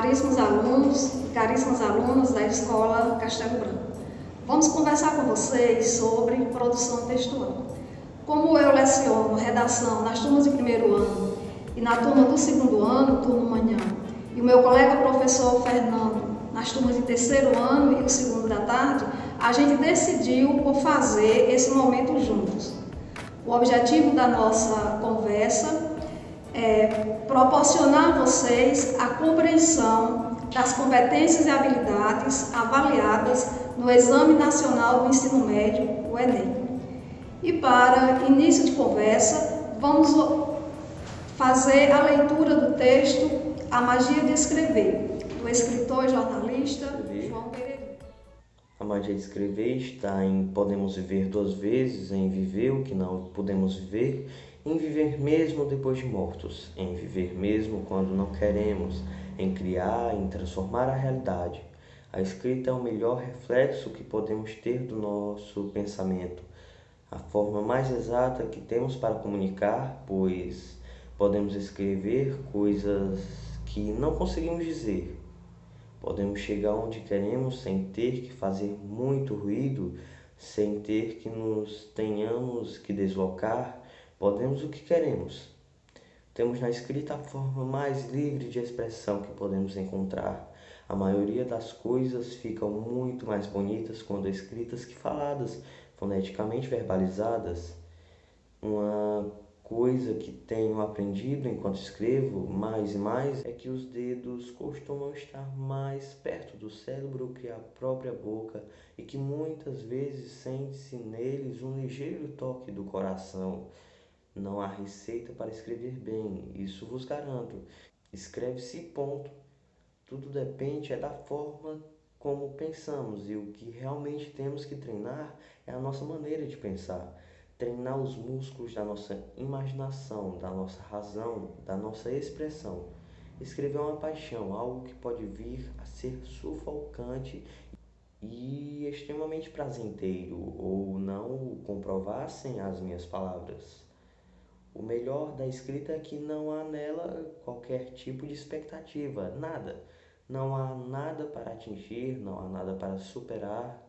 caríssimos alunos e caríssimas alunas da Escola Castelo Branco. Vamos conversar com vocês sobre produção textual. Como eu leciono redação nas turmas de primeiro ano e na turma do segundo ano, turno manhã, e o meu colega professor Fernando nas turmas de terceiro ano e o segundo da tarde, a gente decidiu por fazer esse momento juntos. O objetivo da nossa conversa é proporcionar a vocês a compreensão das competências e habilidades avaliadas no Exame Nacional do Ensino Médio, o Enem. E para início de conversa, vamos fazer a leitura do texto A Magia de Escrever, do escritor e jornalista João Pereira. A magia de escrever está em podemos viver duas vezes, em viver o que não podemos viver, em viver mesmo depois de mortos, em viver mesmo quando não queremos, em criar, em transformar a realidade. A escrita é o melhor reflexo que podemos ter do nosso pensamento, a forma mais exata que temos para comunicar, pois podemos escrever coisas que não conseguimos dizer. Podemos chegar onde queremos sem ter que fazer muito ruído, sem ter que nos tenhamos que deslocar. Podemos o que queremos. Temos na escrita a forma mais livre de expressão que podemos encontrar. A maioria das coisas ficam muito mais bonitas quando escritas que faladas, foneticamente verbalizadas. Uma coisa que tenho aprendido enquanto escrevo mais e mais é que os dedos costumam estar mais perto do cérebro que a própria boca e que muitas vezes sente-se neles um ligeiro toque do coração. Não há receita para escrever bem, isso vos garanto. Escreve-se ponto. Tudo depende da forma como pensamos, e o que realmente temos que treinar é a nossa maneira de pensar. Treinar os músculos da nossa imaginação, da nossa razão, da nossa expressão. Escrever é uma paixão, algo que pode vir a ser sufocante e extremamente prazenteiro, ou não o comprovassem as minhas palavras. O melhor da escrita é que não há nela qualquer tipo de expectativa, nada. Não há nada para atingir, não há nada para superar.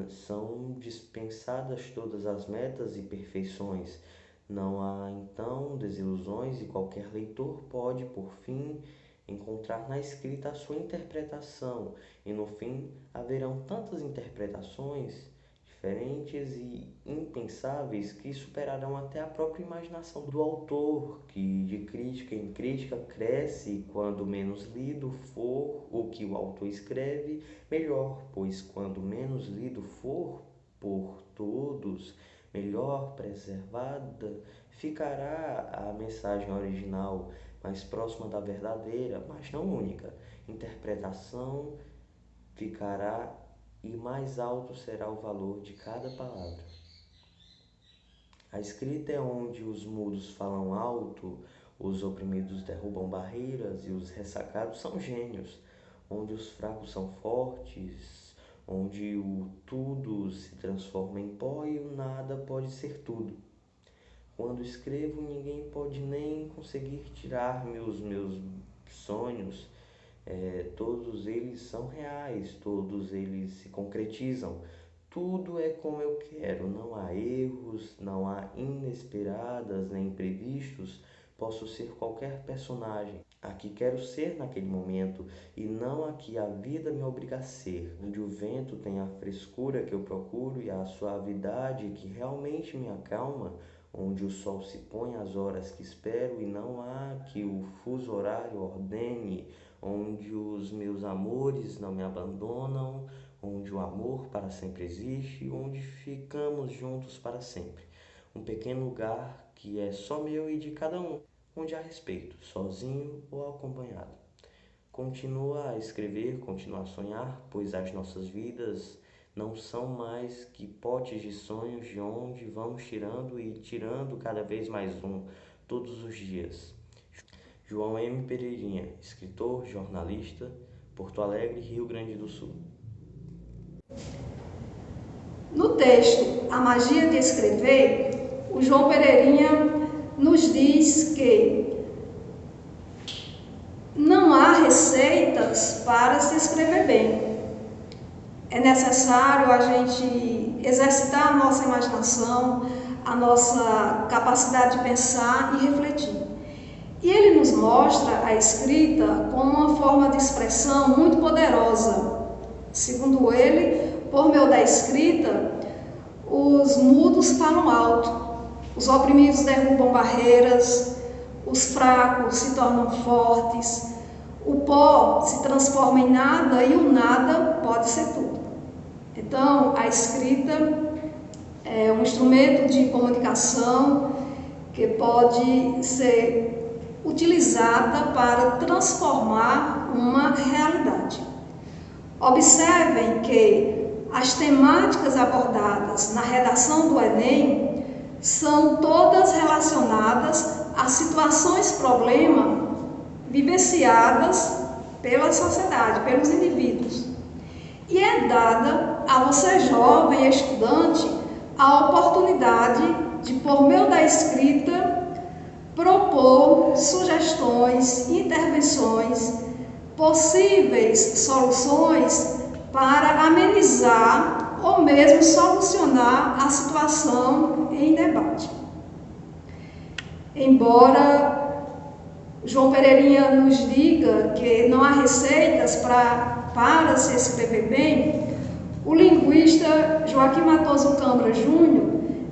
São dispensadas todas as metas e perfeições. Não há, então, desilusões e qualquer leitor pode, por fim, encontrar na escrita a sua interpretação. E, no fim, haverão tantas interpretações diferentes e impensáveis que superarão até a própria imaginação do autor, que de crítica em crítica cresce. Quando menos lido for o que o autor escreve, melhor, pois quando menos lido for por todos, melhor preservada ficará a mensagem original, mais próxima da verdadeira, mas não única interpretação ficará, e mais alto será o valor de cada palavra. A escrita é onde os mudos falam alto, os oprimidos derrubam barreiras e os ressacados são gênios, onde os fracos são fortes, onde o tudo se transforma em pó e o nada pode ser tudo. Quando escrevo, ninguém pode nem conseguir tirar-me os meus sonhos. Todos eles são reais, todos eles se concretizam. Tudo é como eu quero, não há erros, não há inesperadas nem imprevistos. Posso ser qualquer personagem, a que quero ser naquele momento, e não a que a vida me obriga a ser. Onde o vento tem a frescura que eu procuro e a suavidade que realmente me acalma, onde o sol se põe às horas que espero e não há que o fuso horário ordene, onde os meus amores não me abandonam, onde o amor para sempre existe, onde ficamos juntos para sempre. Um pequeno lugar que é só meu e de cada um, onde há respeito, sozinho ou acompanhado. Continua a escrever, continua a sonhar, pois as nossas vidas não são mais que potes de sonhos de onde vamos tirando e tirando cada vez mais um, todos os dias. João M. Pereirinha, escritor, jornalista, Porto Alegre, Rio Grande do Sul. No texto A Magia de Escrever, o João Pereirinha nos diz que não há receita dicas para se escrever bem. É necessário a gente exercitar a nossa imaginação, a nossa capacidade de pensar e refletir. E ele nos mostra a escrita como uma forma de expressão muito poderosa. Segundo ele, por meio da escrita, os mudos falam alto, os oprimidos derrubam barreiras, os fracos se tornam fortes, o pó se transforma em nada e o nada pode ser tudo. Então, a escrita é um instrumento de comunicação que pode ser utilizada para transformar uma realidade. Observem que as temáticas abordadas na redação do Enem são todas relacionadas a situações-problema vivenciadas pela sociedade, pelos indivíduos. E é dada a você, jovem estudante, a oportunidade de, por meio da escrita, propor sugestões, intervenções, possíveis soluções para amenizar ou mesmo solucionar a situação em debate. Embora João Pereirinha nos diga que não há receitas para se escrever bem, o linguista Joaquim Matoso Câmara Júnior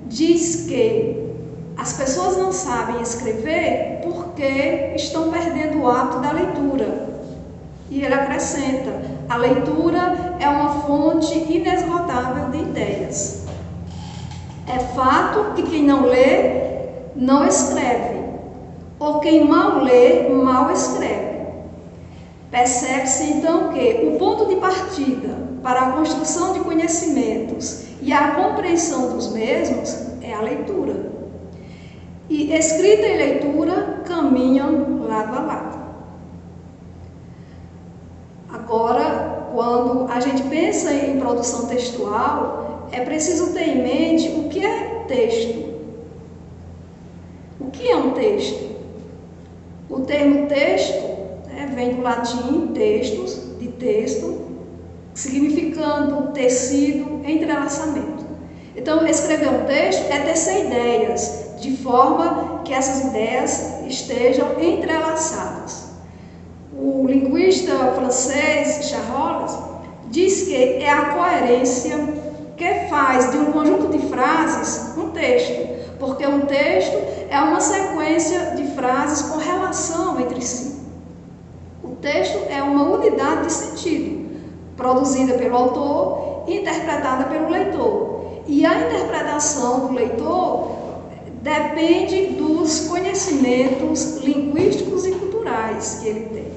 diz que as pessoas não sabem escrever porque estão perdendo o hábito da leitura. E ele acrescenta: a leitura é uma fonte inesgotável de ideias. É fato que quem não lê, não escreve, ou quem mal lê, mal escreve. Percebe-se então que o ponto de partida para a construção de conhecimentos e a compreensão dos mesmos é a leitura. E escrita e leitura caminham lado a lado. Agora, quando a gente pensa em produção textual, é preciso ter em mente o que é texto. O que é um texto? O termo texto vem do latim textus, de texto, significando tecido, entrelaçamento. Então, escrever um texto é tecer ideias, de forma que essas ideias estejam entrelaçadas. O linguista francês Charles diz que é a coerência que faz de um conjunto de frases um texto, porque um texto é uma sequência de frases com relação entre si. O texto é uma unidade de sentido, produzida pelo autor e interpretada pelo leitor. E a interpretação do leitor depende dos conhecimentos linguísticos e culturais que ele tem.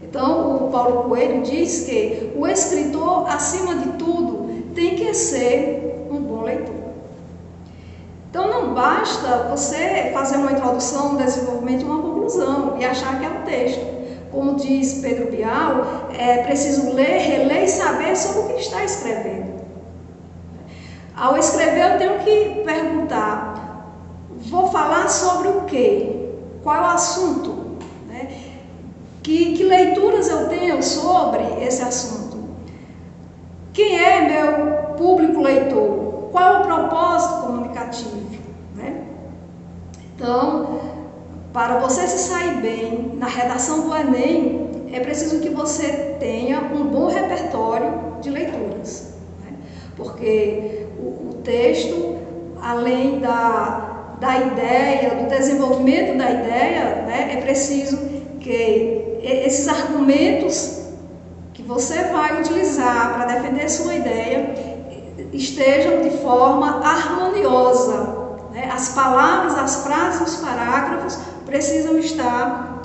Então, o Paulo Coelho diz que o escritor, acima de tudo, tem que ser um bom leitor. Então, não basta você fazer uma introdução, um desenvolvimento e uma conclusão e achar que é um texto. Como diz Pedro Bial, é preciso ler, reler e saber sobre o que está escrevendo. Ao escrever, eu tenho que perguntar: vou falar sobre o quê? Qual é o assunto? Que leituras eu tenho sobre esse assunto? Quem é meu público leitor? Qual é o propósito comunicativo? Então, para você se sair bem na redação do Enem, é preciso que você tenha um bom repertório de leituras. Porque o texto, além da ideia, do desenvolvimento da ideia, é preciso que esses argumentos que você vai utilizar para defender sua ideia estejam de forma harmoniosa. As palavras, as frases, os parágrafos precisam estar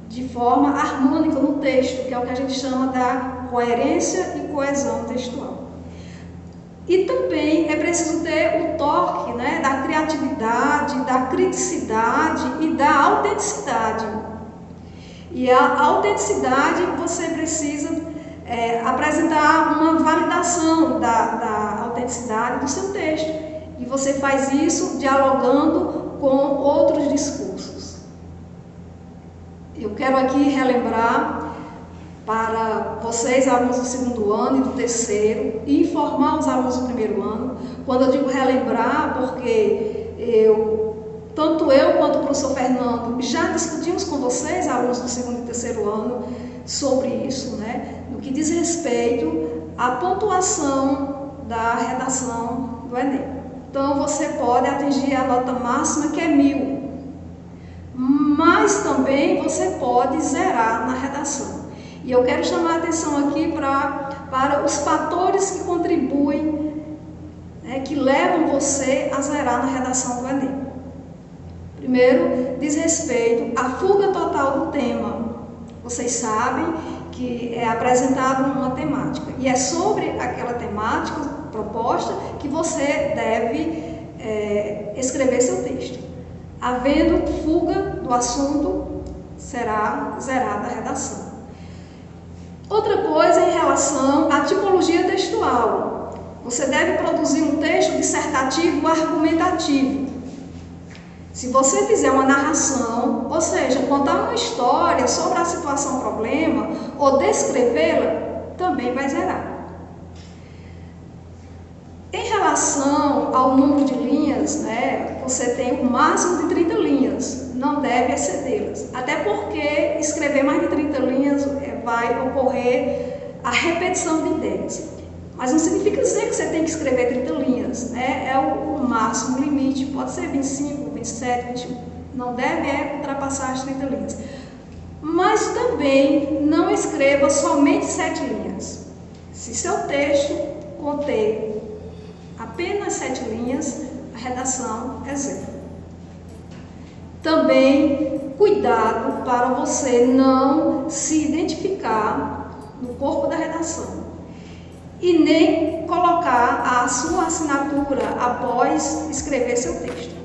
de forma harmônica no texto, que é o que a gente chama da coerência e coesão textual. E também é preciso ter o toque da criatividade, da criticidade e da autenticidade. E a autenticidade, você precisa apresentar uma validação da autenticidade do seu texto. E você faz isso dialogando com outros discursos. Eu quero aqui relembrar para vocês, alunos do segundo ano e do terceiro, e informar os alunos do primeiro ano. Quando eu digo relembrar, porque tanto eu quanto o professor Fernando já discutimos com vocês, alunos do segundo e terceiro ano, sobre isso, né? No que diz respeito à pontuação da redação do Enem. Então, você pode atingir a nota máxima, que é 1000, mas também você pode zerar na redação. E eu quero chamar a atenção aqui para os fatores que contribuem, que levam você a zerar na redação do Enem. Primeiro, diz respeito à fuga total do tema. Vocês sabem que é apresentada uma temática, e é sobre aquela temática proposta que você deve escrever seu texto. Havendo fuga do assunto, será zerada a redação. Outra coisa em relação à tipologia textual. Você deve produzir um texto dissertativo argumentativo. Se você fizer uma narração, ou seja, contar uma história sobre a situação problema ou descrevê-la, também vai zerar. Em relação ao número de linhas, você tem o máximo de 30 linhas, não deve excedê-las. Até porque escrever mais de 30 linhas vai ocorrer a repetição de ideias. Mas não significa dizer que você tem que escrever 30 linhas, é o máximo limite, pode ser 25, 27, 21, não deve ultrapassar as 30 linhas. Mas também não escreva somente 7 linhas. Se seu texto conter apenas 7 linhas, a redação é 0. Também cuidado para você não se identificar no corpo da redação e nem colocar a sua assinatura após escrever seu texto.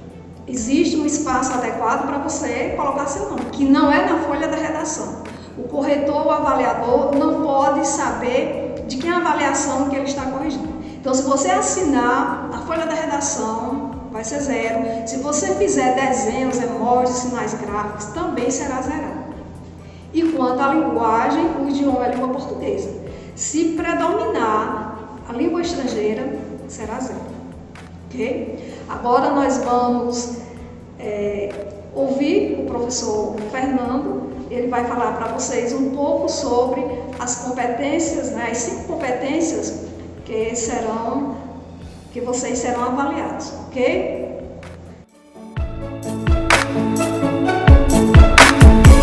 Existe um espaço adequado para você colocar seu nome, que não é na folha da redação. O corretor ou avaliador não pode saber de quem é a avaliação que ele está corrigindo. Então, se você assinar a folha da redação, vai ser 0. Se você fizer desenhos, emojis, sinais gráficos, também será 0. E quanto à linguagem, o idioma é a língua portuguesa. Se predominar a língua estrangeira, será 0. Ok? Agora nós vamos ouvir o professor Fernando. Ele vai falar para vocês um pouco sobre as competências, as 5 competências que vocês serão avaliados, ok?